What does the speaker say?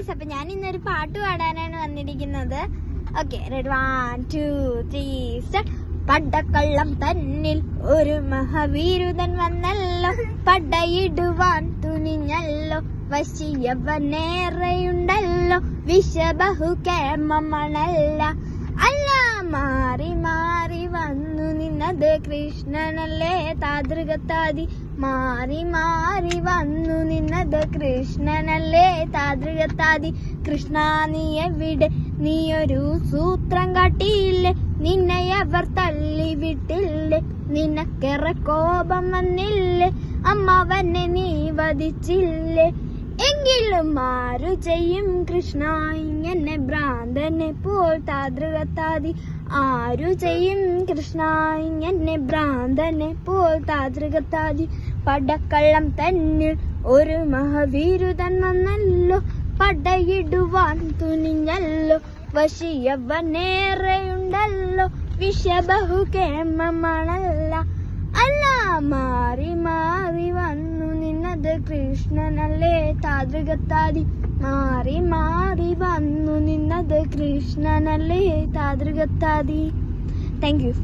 Guys, അപ്പൊ ഞാൻ ഇന്നൊരു പാട്ട് പാടാനാണ് വന്നിരിക്കുന്നത്. Okay, ready, 1 2 3 start. പടക്കള്ളം തന്നിൽ ഒരു മഹാവീരുതൻ വന്നല്ലോ, പടയിടുവാൻ തുനിഞ്ഞല്ലോ, വശിയവനേറെയുണ്ടല്ലോ, വിഷബഹുകേമമണല്ല. അല്ല മാറി മാറി വന്നു നിന്നത് കൃഷ്ണനല്ലേ താതൃകത്താതി, മാറി മാറി വന്നു നിന്നത് കൃഷ്ണനല്ലേ താതൃകത്താതി. കൃഷ്ണ നീ എവിടെ, നീയൊരു സൂത്രം കാട്ടിയില്ലേ, നിന്നെയവർ തള്ളി വിട്ടില്ലേ, നിനക്കേറെ കോപം വന്നില്ലേ, അമ്മാവനെ നീ വധിച്ചില്ലേ. എങ്കിലും ആരു ചെയ്യും കൃഷ്ണ ഇങ്ങനെ ഭ്രാന്തനെ പോൽ താതൃകത്താതി, ആരു ചെയ്യും കൃഷ്ണ ഇങ്ങനെ ഭ്രാന്തനെ പോൽ താതൃകത്താതി. പടക്കള്ളം തന്നിൽ ഒരു മഹാവീരുതൻ വന്നല്ലോ, പടയിടുവാൻ തുനിഞ്ഞല്ലോ, വശിയവനേറെയുണ്ടല്ലോ, വിഷബഹുകേമമണല്ല. അല്ല മാറി മാറി വന്നു നിന്നത് കൃഷ്ണനല്ലേ താതൃകത്താതി, മാറി മാറി വന്നു നിന്നത് കൃഷ്ണനല്ലേ താതൃകത്താതി. Thank you.